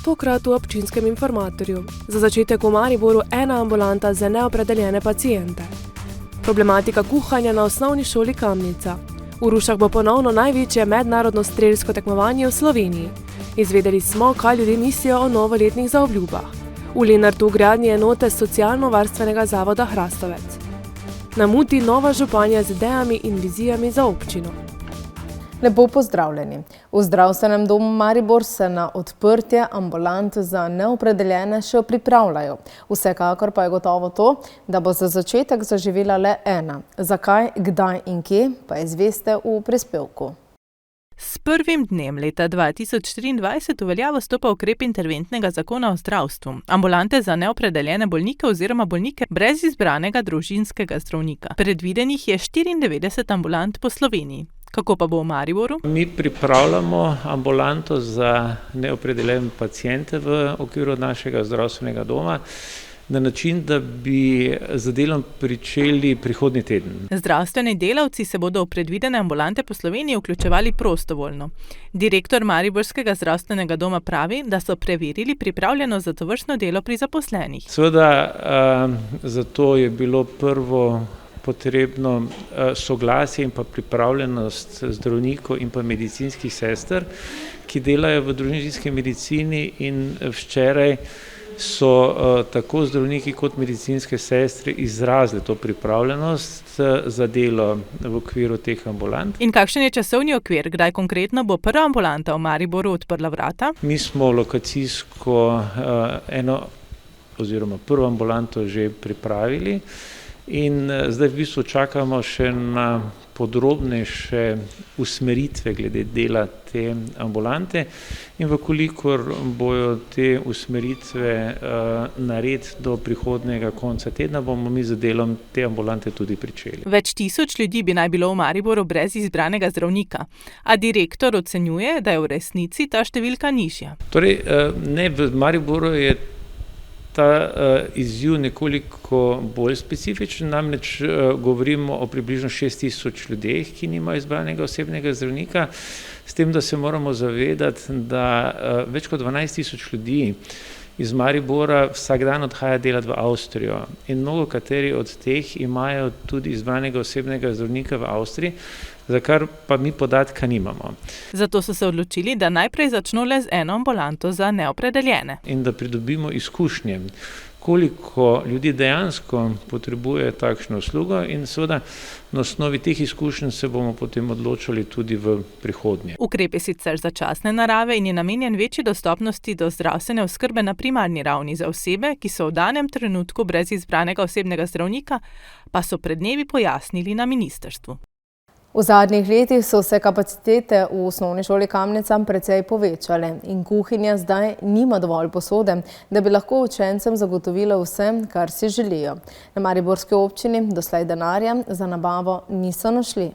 tokrat v občinskem informatorju. Za začetek v Mariboru ena ambulanta za neopredeljene paciente. Problematika kuhanja na osnovni šoli Kamnica. V Rušah bo ponovno največje mednarodno strelsko tekmovanje v Sloveniji. Izvedeli smo, kaj ljudje mislijo o novoletnih zaobljubah. V Lenartu v gradnji enote socialno-varstvenega zavoda Hrastovec. Na Muti nova županja z idejami in vizijami za občino. Lepo pozdravljeni. V zdravstvenem domu Maribor se na odprtje ambulant za neopredeljene še pripravljajo. Vsekakor pa je gotovo to, da bo za začetek zaživela le ena. Zakaj, kdaj in kje, pa izveste v prispevku. S prvim dnem leta 2023 v veljavo stopa ukrep interventnega zakona o zdravstvu. Ambulante za neopredeljene bolnike oziroma bolnike brez izbranega družinskega zdravnika. Predvidenih je 94 ambulant po Sloveniji. Kako pa bo v Mariboru? Mi pripravljamo ambulanto za neopredeljene paciente v okviru našega zdravstvenega doma na način, da bi z delom pričeli prihodnji teden. Zdravstveni delavci se bodo v predvidene ambulante po Sloveniji vključevali prostovoljno. Direktor Mariborskega zdravstvenega doma pravi, da so preverili pripravljenost za tovrstno delo pri zaposlenih. Seveda, zato je bilo prvo potrebno soglasje in pa pripravljenost zdravnikov in pa medicinskih sester, ki delajo v družinski medicini, in včeraj so tako zdravniki kot medicinske sestre izrazili to pripravljenost za delo v okviru teh ambulant. In kakšen je časovni okvir, kdaj konkretno bo prva ambulanta v Mariboru odprla vrata? Mi smo lokacijsko prvo ambulanto že pripravili in zdaj v bistvu čakamo še na podrobnejše usmeritve glede dela te ambulante, in vkolikor bojo te usmeritve nared do prihodnjega konca tedna, bomo mi z delom te ambulante tudi pričeli. Več tisoč ljudi bi naj bilo v Mariboru brez izbranega zdravnika, a direktor ocenjuje, da je v resnici ta številka nižja. Torej, ne, v Mariboru je ta izziv nekoliko bolj specifičen, namreč govorimo o približno 6.000 ljudeh, ki nimajo izbranega osebnega zdravnika, s tem, da se moramo zavedati, da več kot 12.000 ljudi iz Maribora vsak dan odhaja delati v Avstrijo in mnogo kateri od teh imajo tudi izbranega osebnega zdravnika v Avstriji, za kar pa mi podatka nimamo. Zato so se odločili, da najprej začno le z eno ambulanto za neopredeljene. In da pridobimo izkušnje, koliko ljudi dejansko potrebuje takšno uslugo, in seveda na osnovi teh izkušenj se bomo potem odločili tudi v prihodnje. Ukrep je sicer začasne narave in je namenjen večji dostopnosti do zdravstvene oskrbe na primarni ravni za osebe, ki so v danem trenutku brez izbranega osebnega zdravnika, pa so pred dnevi pojasnili na ministrstvu. V zadnjih letih so se kapacitete v osnovni šoli Kamnica precej povečale in kuhinja zdaj nima dovolj posode, da bi lahko učencem zagotovila vse, kar si želijo. Na mariborski občini doslej denarja za nabavo niso našli.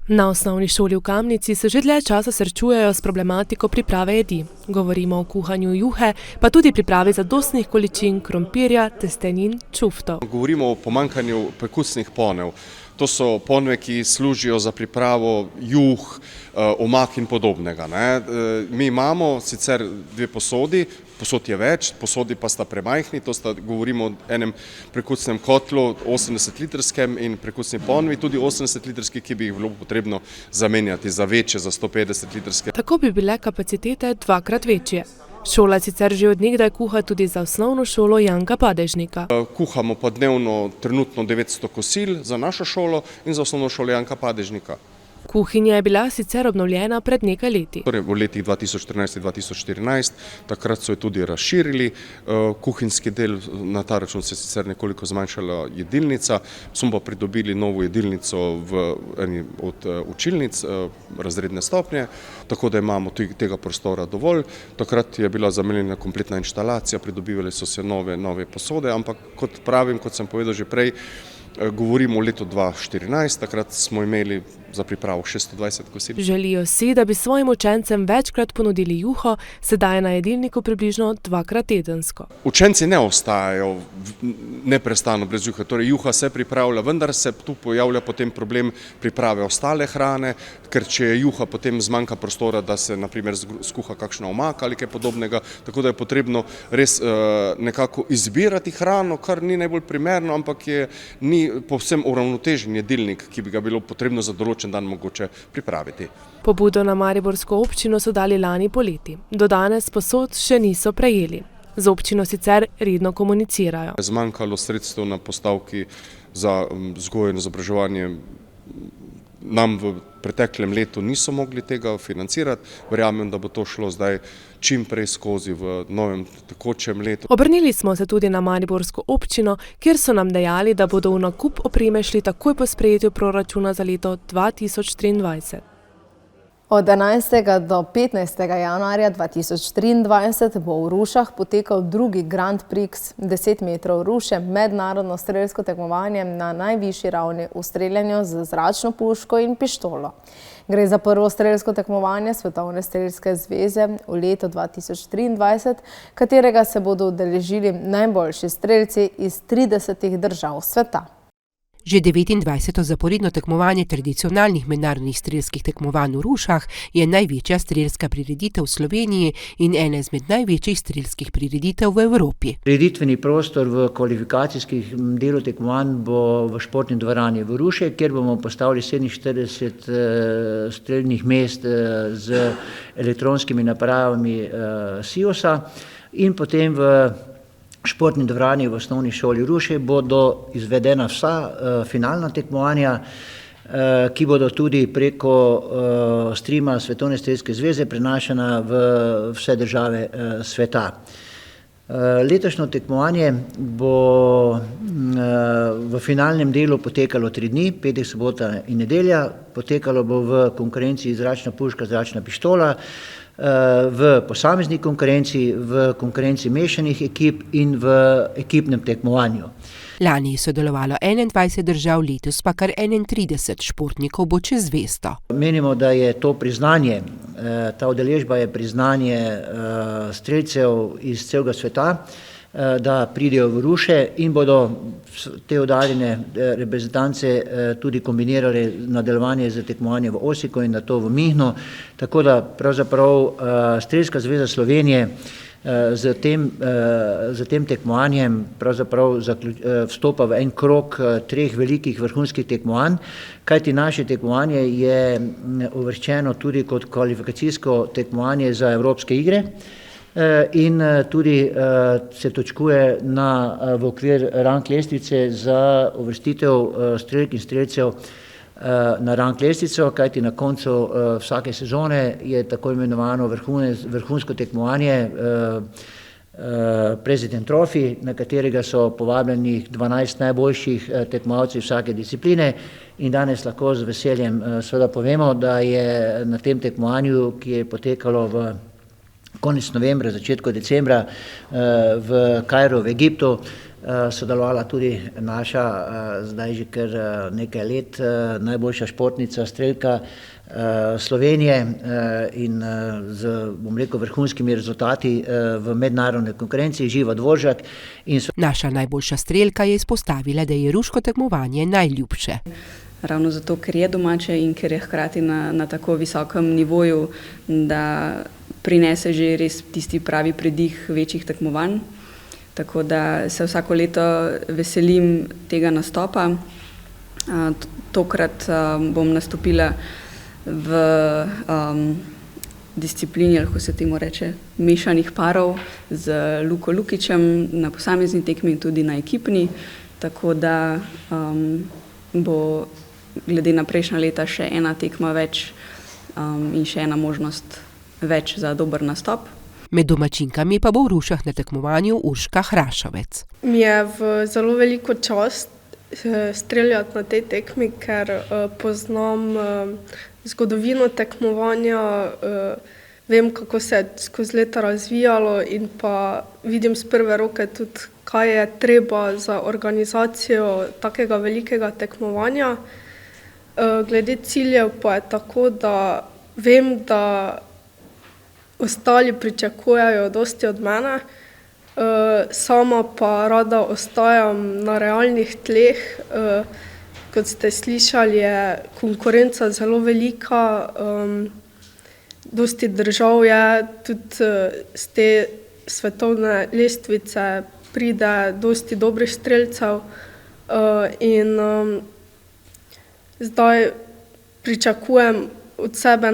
Na osnovni šoli v Kamnici se že dlje časa srečujejo s problematiko priprave jedi. Govorimo o kuhanju juhe, pa tudi pripravi zadostnih količin krompirja, testenin, čuftov. Govorimo o pomanjkanju prekusnih ponev. To so ponve, ki služijo za pripravo juh, omak in podobnega. Mi imamo sicer dve posodi, posod je več, posodi pa sta premajhni, govorimo o enem prekusnem kotlu, 80-litrskem, in prekusni ponvi, tudi 80-litrski, ki bi jih bilo potrebno zamenjati za večje, za 150-litrske. Tako bi bile kapacitete dvakrat večje. Šola sicer že od nekdaj kuha tudi za osnovno šolo Janka Padežnika. Kuhamo pa dnevno trenutno 900 kosil za našo šolo in za osnovno šolo Janka Padežnika. Kuhinja je bila sicer obnovljena pred nekaj leti. Torej v letih 2013 in 2014, takrat so jo tudi razširili kuhinjski del, na ta račun se je sicer nekoliko zmanjšala jedilnica, smo pa pridobili novo jedilnico v eni od učilnic razredne stopnje, tako da imamo tega prostora dovolj. Takrat je bila zamenjena kompletna inštalacija, pridobivali so se nove posode, ampak kot pravim, kot sem povedal že prej, govorimo o letu 2014, takrat smo imeli za pripravo 620 kosil. Želijo si, da bi svojim učencem večkrat ponudili juho, sedaj je na jedilniku približno 2-krat tedensko. Učenci ne ostajajo neprestano brez juhe, torej juha se pripravlja, vendar se tu pojavlja potem problem priprave ostale hrane, ker če je juha, potem zmanjka prostora, da se naprimer skuha kakšna omaka ali kaj podobnega, tako da je potrebno res nekako izbirati hrano, kar ni najbolj primerno, ampak ni povsem uravnotežen jedilnik, ki bi ga bilo potrebno za določen dan mogoče pripraviti. Pobudo na mariborsko občino so dali lani poleti. Do danes posod še niso prejeli. Z občino sicer redno komunicirajo. Zmanjkalo sredstev na postavki za vzgojo in izobraževanje. Nam v preteklem letu niso mogli tega financirati. Verjamem, da bo to šlo zdaj čim prej skozi v novem tekočem letu. Obrnili smo se tudi na mariborsko občino, kjer so nam dejali, da bodo v nakup opreme šli takoj po sprejetju proračuna za leto 2023. Od 11. do 15. januarja 2023 bo v Rušah potekal drugi Grand Prix 10 metrov ruše, mednarodno strelsko tekmovanje na najvišji ravni v streljanju z zračno puško in pištolo. Gre za prvo strelsko tekmovanje Svetovne strelske zveze v letu 2023, katerega se bodo udeležili najboljši strelci iz 30 držav sveta. Že 29. zaporedno tekmovanje tradicionalnih mednarodnih strelskih tekmovanj v Rušah je največja strelska prireditev v Sloveniji in ena izmed največjih strelskih prireditev v Evropi. Prireditveni prostor v kvalifikacijskih delu tekmovanj bo v športni dvorani v Ruše, kjer bomo postavili 47 strelnih mest z elektronskimi napravami SIOS-a in potem v športni dvorani v osnovni šoli Ruše bodo izvedena vsa finalna tekmovanja, ki bodo tudi preko streama Svetovne strelske zveze prenašana v vse države sveta. Letošnjo tekmovanje bo v finalnem delu potekalo 3 dni, petek, sobota in nedelja. Potekalo bo v konkurenci zračna puška, zračna pištola, v posamezni konkurenci, v konkurenci mešanih ekip in v ekipnem tekmovanju. Lani je sodelovalo 21 držav, letos pa kar 31 športnikov bo čez 200. Menimo, da je to priznanje, ta udeležba je priznanje strelcev iz celega sveta, da pridejo v Ruše in bodo te oddaljene reprezentance tudi kombinirali nadaljevanje z tekmovanjem v Osiku in nato v Mihnu, tako da pravzaprav Strelska zveza Slovenije z tem tekmovanjem pravzaprav vstopa v en krog 3 velikih vrhunskih tekmovanj, kajti naše tekmovanje je uvrščeno tudi kot kvalifikacijsko tekmovanje za Evropske igre in tudi se točkuje v okvir rang lestvice za uvrstitev strelk in strelcev na rang lestvico, kajti na koncu vsake sezone je tako imenovano vrhunsko tekmovanje President Trophy, na katerega so povabljeni 12 najboljših tekmovalcev vsake discipline in danes lahko z veseljem seveda povemo, da je na tem tekmovanju, ki je potekalo v konec novembra, začetku decembra v Kairu v Egiptu, sodelovala tudi naša zdaj že kar nekaj let najboljša športnica strelka Slovenije in z, bom rekel, vrhunskimi rezultati v mednarodni konkurenci, Živa Dvoržak. Naša najboljša strelka je izpostavila, da je ruško tekmovanje najljubše. Ravno zato, ker je domače in ker je hkrati na tako visokem nivoju, da prinese že res tisti pravi pridih večjih tekmovanj. Tako da se vsako leto veselim tega nastopa. Tokrat bom nastopila v disciplini, lahko se temu reče, mešanih parov z Luko Lukićem na posamezni tekmi in tudi na ekipni. Tako da bo glede na prejšnja leta še ena tekma več in še ena možnost več za dober nastop. Med domačinkami pa bo v Rušah na tekmovanju Urška Hrašovec. Mi je v zelo veliko čast streljati na tej tekmi, ker poznam zgodovino tekmovanja, vem, kako se je skozi leta razvijalo in pa vidim z prve roke tudi, kaj je treba za organizacijo takega velikega tekmovanja. Glede ciljev pa je tako, da vem, da ostali pričakujejo dosti od mene, sama pa rada ostajam na realnih tleh. Kot ste slišali, je konkurenca zelo velika, dosti držav je, tudi z te svetovne lestvice pride dosti dobrih strelcev in zdaj pričakujem od sebe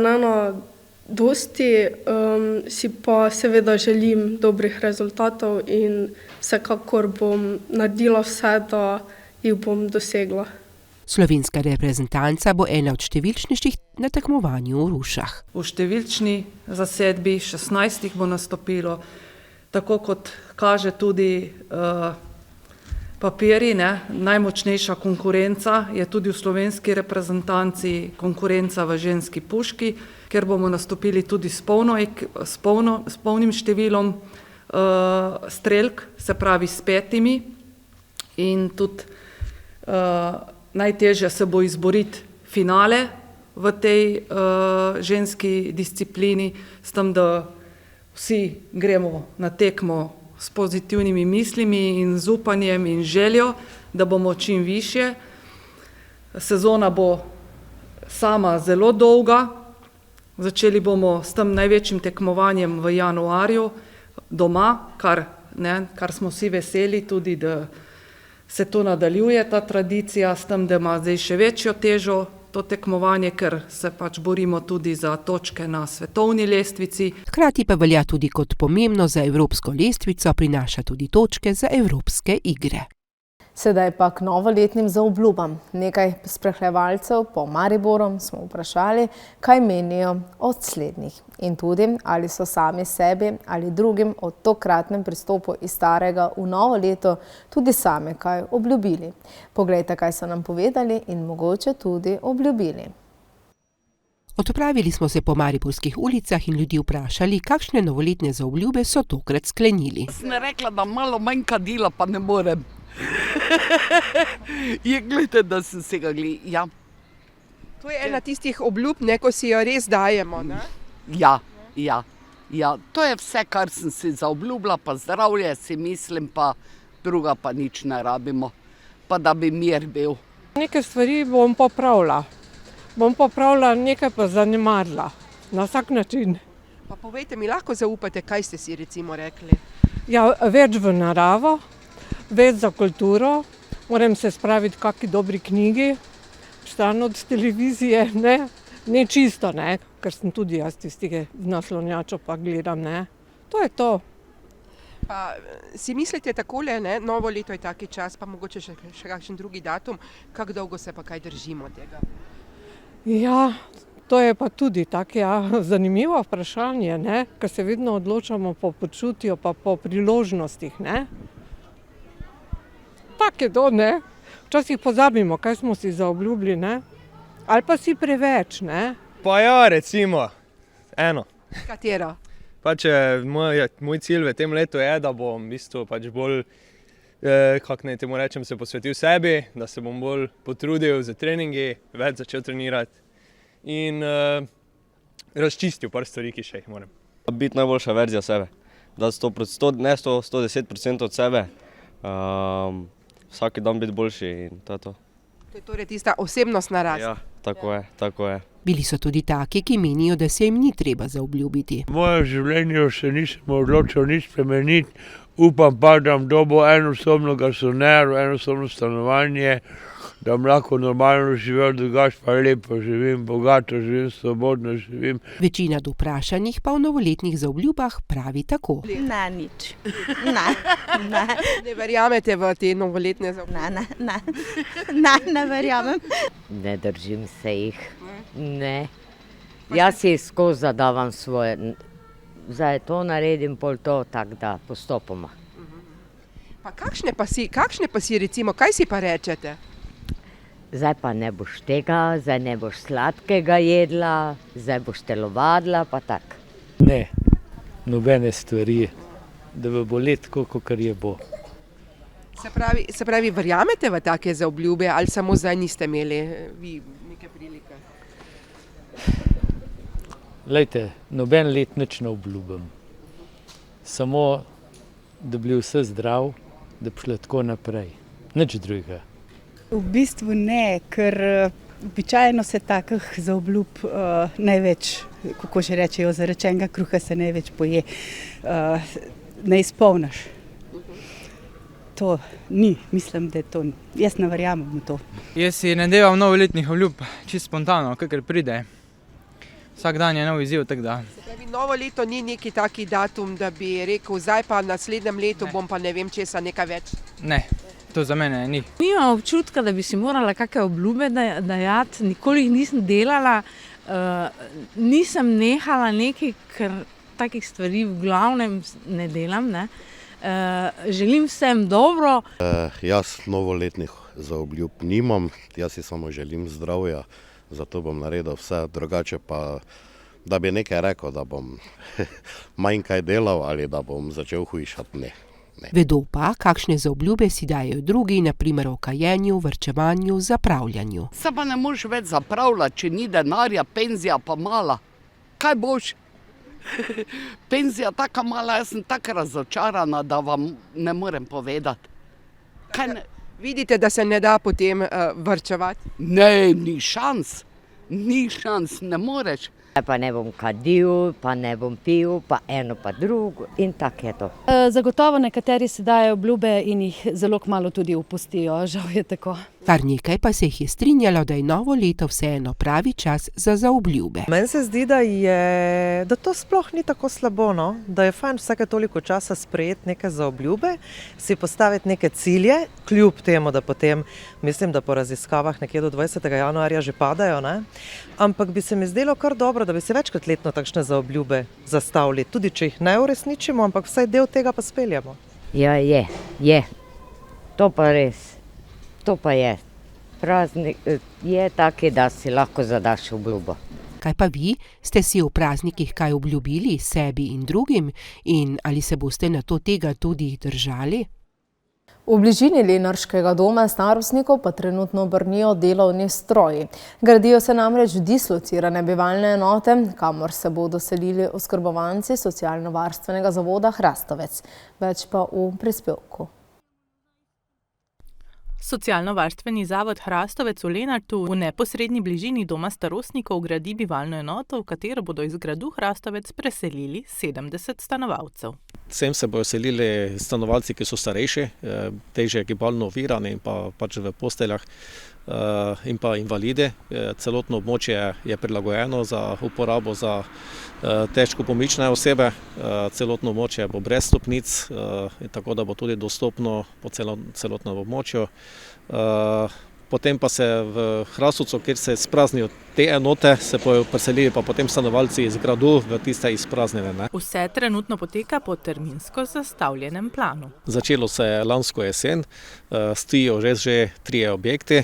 dosti, si pa seveda želim dobrih rezultatov in vsekakor bom naredila vse, da jih bom dosegla. Slovenska reprezentanca bo ena od številčnejših na tekmovanju v Rušah. V številčni zasedbi 16 bo nastopilo, tako kot kaže tudi papirji, najmočnejša konkurenca je tudi v slovenski reprezentanci konkurenca v ženski puški, ker bomo nastopili tudi s polnim številom strelk, se pravi s 5. In tudi najtežje se bo izboriti finale v tej ženski disciplini, s tem, da vsi gremo na tekmo s pozitivnimi mislimi in z upanjem in željo, da bomo čim višje. Sezona bo sama zelo dolga, začeli bomo s tem največjim tekmovanjem v januarju doma, kar smo vsi veseli tudi, da se to nadaljuje, ta tradicija, s tem, da ima zdaj še večjo težo to tekmovanje, ker se pač borimo tudi za točke na svetovni lestvici. Hkrati pa velja tudi kot pomembno za evropsko lestvico, prinaša tudi točke za evropske igre. Sedaj pa k novoletnim zaobljubam. Nekaj sprehajalcev po Mariboru smo vprašali, kaj menijo o slednjih. In tudi, ali so sami sebi ali drugim o tokratnem pristopu iz starega v novo leto tudi same kaj obljubili. Poglejte, kaj so nam povedali in mogoče tudi obljubili. Odpravili smo se po mariborskih ulicah in ljudi vprašali, kakšne novoletne zaobljube so tokrat sklenili. Sem rekla, da malo manj kadila, pa ne morem. Je, gledajte, da sem se ga ja. To je ena tistih obljub, ko si jo res dajemo, ne? Ja. To je vse, kar sem si zaobljubila, pa zdravje si mislim, pa druga pa nič ne rabimo. Pa da bi mir bil. Neke stvari bom popravila. Nekaj pa zanemarila. Na vsak način. Pa povejte mi, lahko zaupate, kaj ste si recimo rekli? Ja, več v naravo. Več za kulturo, moram se spraviti v kakšni dobri knjigi, stran od televizije, ne čisto, ker sem tudi jaz tistih naslonjačo pa gledam, To je to. Pa si mislite takole, novo leto je taki čas, pa mogoče še kakšen drugi datum, kako dolgo se pa kaj držimo tega? Ja, to je pa tudi tako, zanimivo vprašanje, ker se vedno odločamo po počutju pa po priložnostih, Tako je to, Včasih pozabimo, kaj smo si zaobljubili, Ali pa si preveč, Pa ja, recimo, eno. Katero? Pač moj cilj v tem letu je, da bom v bistvu pač bolj, kako naj temu rečem, se posvetil sebi, da se bom bolj potrudil z treningi, več začel trenirati in razčistil par stvari, ki še jih moram. Biti najboljša verzija sebe, da 110% od sebe. Vsak dan biti boljši in to je to. To je torej tista osebnostna rast. Ja, tako je. Bili so tudi taki, ki menijo, da se jim ni treba zaobljubiti. V mojem življenju se nisem odločil nič spremeniti, upam pa, da bom dobil enosobno garsonjero, enosobno stanovanje, da bom lahko normalno živel, drugače pa lepo živim, bogato živim, svobodno živim. Večina vprašanih pa v novoletnih zaobljubah pravi tako. Ne, nič. Ne. Ne verjamete v te novoletne zaobljube? Ne verjamem. Ne držim se jih. Ne. Jaz si skozi zadavam svoje. Zdaj to naredim, pol to, tako da postopoma. Pa kakšne pa si recimo, kaj si pa rečete? Zdaj pa ne boš tega, zdaj ne boš sladkega jedla, zdaj boš telovadila, pa tako. Ne, nobene stvari, da bo let, kakor je bo. Se pravi, verjamete v take zaobljube ali samo zdaj niste imeli vi neke prilike? Glejte, noben let nič ne obljubim. Samo, da bi bili vsi zdrav, da bi šli tako naprej. Nič drugega. V bistvu ne, ker običajno se takih zaobljub največ, kako že rečejo, zarečenega kruha se največ poje, ne izpolniš. To ni, mislim, da to ni. Jaz ne verjamem v to. Jaz si ne delam novoletnih obljub, čisto spontano, kakor pride. Vsak dan je nov izziv, tako da. Se pravi, novo leto ni neki taki datum, da bi rekel, zdaj pa v naslednjem letu bom pa ne vem česa nekaj več. Ne, to za mene ni. Nimam občutka, da bi si morala kakšne obljube dajati, nikoli jih nisem delala, nisem nehala nekaj, ker takih stvari v glavnem ne delam, ne. Želim vsem dobro. Jaz novoletnih zaobljub nimam, jaz si samo želim zdravja, zato bom naredil vse, drugače pa, da bi nekaj rekel, da bom manj kaj delal ali da bom začel hujšati, ne. Vedo pa, kakšne zaobljube si dajejo drugi, na primer o kajenju, varčevanju, zapravljanju. Se pa ne moreš več zapravljati, če ni denarja, penzija pa mala. Kaj boš? Penzija taka mala, jaz sem tako razočarana, da vam ne morem povedati. Vidite, da se ne da potem varčevati? Ne, ni šans, ne moreš. Pa ne bom kadil, pa ne bom pil, pa eno pa drugo in tako je to. Zagotovo nekateri si dajo obljube in jih zelo kmalu tudi opustijo, žal je tako. Kar nekaj pa se jih je strinjalo, da je novo leto vseeno pravi čas za zaobljube. Meni se zdi, da to sploh ni tako slabo, no? Da je fajn vsake toliko časa sprejeti neke zaobljube, si postaviti neke cilje, kljub temu, da potem, mislim, da po raziskavah nekje do 20. januarja že padajo, ne? Ampak bi se mi zdelo kar dobro, da bi se večkrat letno takšne zaobljube zastavili, tudi če jih ne uresničimo, ampak vsaj del tega pa speljamo. Ja, je. To pa res. To pa je. Praznik je taki, da si lahko zadaš obljubo. Kaj pa vi? Ste si v praznikih kaj obljubili sebi in drugim? In ali se boste na to tega tudi držali? V bližini lenarškega doma starostnikov pa trenutno brnijo delovni stroji. Gradijo se namreč dislocirane bivalne enote, kamor se bodo selili oskrbovanci socialno-varstvenega zavoda Hrastovec. Več pa v prispevku. Socialno-varstveni zavod Hrastovec v Lenartu v neposredni bližini doma starostnikov gradi bivalno enoto, v katero bodo iz gradu Hrastovec preselili 70 stanovalcev. Sem se bodo selili stanovalci, ki so starejši, težje gibalno ovirani in pa pač v posteljah in pa invalide. Celotno območje je prilagojeno za uporabo za težko pomične osebe. Celotno območje bo brez stopnic, tako da bo tudi dostopno po celotnem območju. Potem pa se v Hrastovcu, kjer se spraznijo te enote, se bodo preselili pa potem stanovalci iz gradu v tiste izpraznjene. Ne? Vse trenutno poteka po terminsko zastavljenem planu. Začelo se je lansko jesen, stojijo že 3 objekti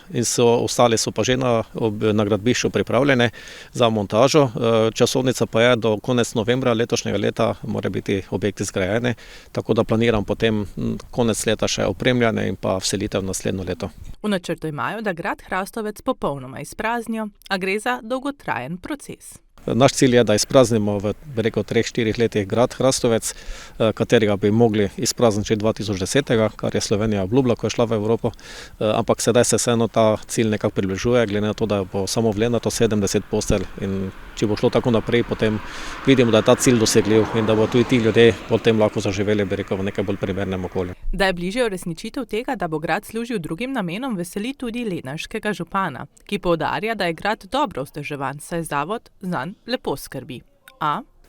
in ostali so pa že na gradbišču pripravljene za montažo. Časovnica pa je do konec novembra letošnjega leta mora biti objekti zgrajeni, tako da planiram potem konec leta še opremljene in pa vselitev naslednjo leto. V načrtu imajo, da grad Hrastovec popolnoma izpraznijo, a gre za dolgotrajen proces. Naš cilj je, da izpraznimo v 3-4 letih grad Hrastovec, katerega bi mogli izprazniti že 2010, kar je Slovenija obljubila, ko je šla v Evropo, ampak sedaj se vseeno ta cilj nekako približuje, glede na to, da bo samo v Lenartu 70 postelj in če bo šlo tako naprej, potem vidimo, da je ta cilj dosegljiv in da bo tudi ti ljudje potem lahko zaživeli, v nekaj bolj primernem okolju. Da je bližje uresničitev tega, da bo grad služil drugim namenom, veseli tudi lenarškega župana, ki poudarja, da je grad dobro vzdrževan, saj zavod zanj lepo skrbi.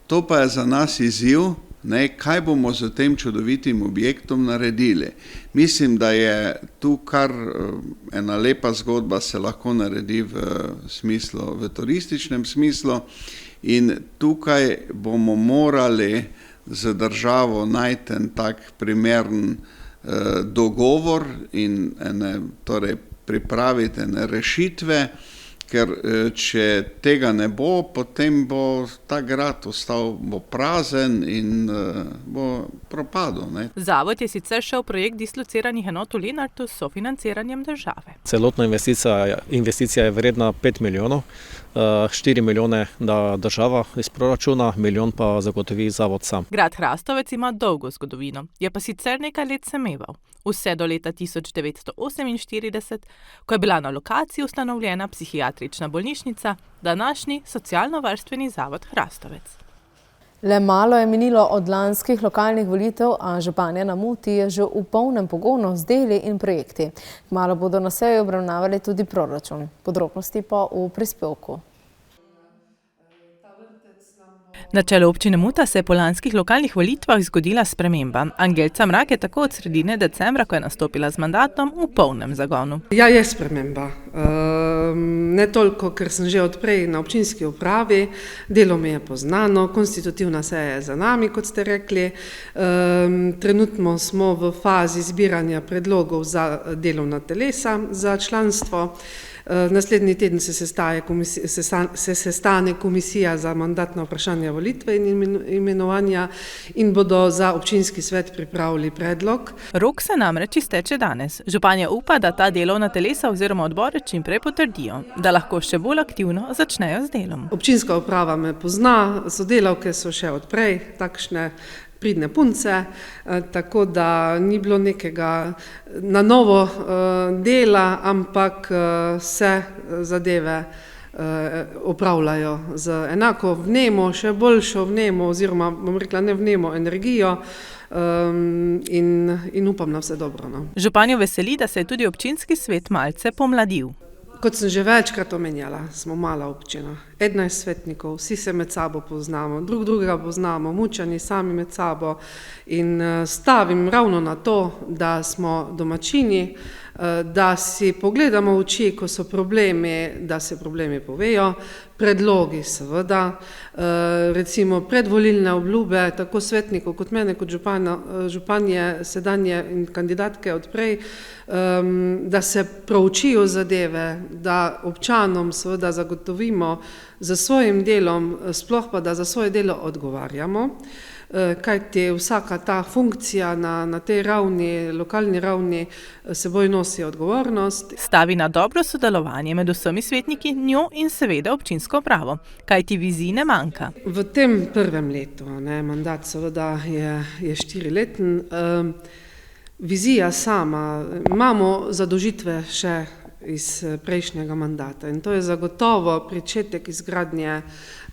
To pa je za nas izziv, kaj bomo z tem čudovitim objektom naredili. Mislim, da je tu kar ena lepa zgodba se lahko naredi v turističnem smislu in tukaj bomo morali z državo najti en tak primeren dogovor in torej pripraviti ene rešitve, ker če tega ne bo, potem bo ta grad ostal prazen in bo propadel. Zavod je sicer šel projekt dislociranih enot v Lenartu s sofinanciranjem države. Celotna investicija je vredna 5 milijonov, 4 milijone da država iz proračuna, milijon pa zagotovi zavod sam. Grad Hrastovec ima dolgo zgodovino, je pa sicer nekaj let semeval. Vse do leta 1948, ko je bila na lokaciji ustanovljena psihiatrična bolnišnica, današnji socialno-varstveni zavod Hrastovec. Le malo je minilo od lanskih lokalnih volitev, a županja na Muti je že v polnem pogonu z deli in projekti. Kmalu bodo na seji obravnavali tudi proračun. Podrobnosti pa v prispevku. Na čelu občine Muta se je po lanskih lokalnih volitvah zgodila sprememba. Angelca Mrak je tako od sredine decembra, ko je nastopila z mandatom, v polnem zagonu. Ja, je sprememba. Ne toliko, ker sem že odprej na občinski upravi, delo mi je poznano, konstitutivna seja je za nami, kot ste rekli. Trenutno smo v fazi zbiranja predlogov za delovna telesa, za članstvo. Naslednji teden se sestane komisija za mandatna vprašanja, volitve in imenovanja in bodo za občinski svet pripravili predlog. Rok se namreč izteče danes. Županja upa, da ta delovna telesa oziroma odbore čim prej potrdijo, da lahko še bolj aktivno začnejo z delom. Občinska uprava me pozna, sodelavke so še odprej takšne pridne punce, tako da ni bilo nekega na novo dela, ampak se zadeve opravljajo z enako vnemo, še boljšo vnemo, oziroma bom rekla ne vnemo, energijo in upam na vse dobro. Županjo veseli, da se je tudi občinski svet malce pomladil. Kot sem že večkrat omenjala, smo mala občina, 11 svetnikov, vsi se med sabo poznamo, drugega poznamo, Mučani sami med sabo in stavim ravno na to, da smo domačini, da si pogledamo v oči, ko so problemi, da se problemi povejo, predlogi seveda, recimo predvolilne obljube, tako svetnikov kot mene, kot županje, sedanje in kandidatke odprej, da se proučijo zadeve, da občanom seveda zagotovimo za svojim delom, sploh pa da za svoje delo odgovarjamo, kajti vsaka ta funkcija na tej ravni, lokalni ravni, seboj nosi odgovornost. Stavi na dobro sodelovanje med vsemi svetniki, njo in seveda občinsko upravo, kajti vizij ne manjka. V tem prvem letu, mandat seveda je 4-leten, vizija sama, imamo zadolžitve še iz prejšnjega mandata in to je zagotovo pričetek izgradnje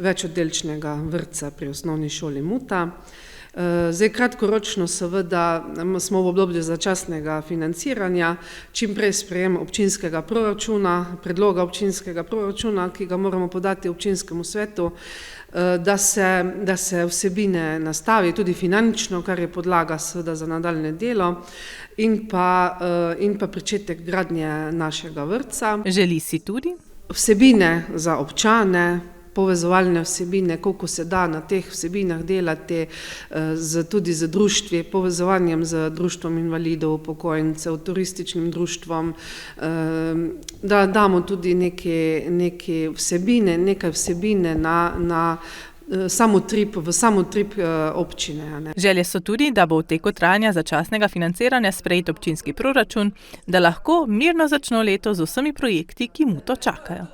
večoddelčnega vrtca pri osnovni šoli Muta. Zdaj kratkoročno seveda smo v obdobju začasnega financiranja, čim prej sprejem občinskega proračuna, predloga občinskega proračuna, ki ga moramo podati občinskemu svetu, da se vsebine nastavi tudi finančno, kar je podlaga seveda za nadaljne delo in pa pričetek gradnje našega vrtca. Želi si tudi vsebine za občane, povezovalne vsebine, koliko se da na teh vsebinah delati, tudi z društvi, povezovanjem z društvom invalidov, upokojencev, turističnim društvom, da damo tudi nekaj vsebine na v samotrip občine. Želje so tudi, da bo v teku trajanja začasnega financiranja sprejet občinski proračun, da lahko mirno začno leto z vsemi projekti, ki Muto čakajo.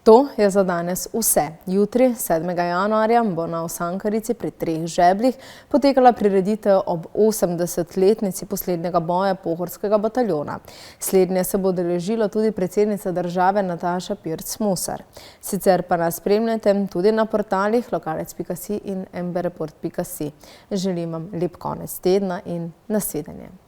To je za danes vse. Jutri, 7. januarja, bo na Osankarici pri 3 žebljih potekala prireditev ob 80-letnici poslednjega boja Pohorskega bataljona. Slednje se bo udeležila tudi predsednica države Nataša Pirc Musar. Sicer pa nas spremljate tudi na portalih lokalec.si in mbreport.si. Želim vam lep konec tedna in nasvidenje.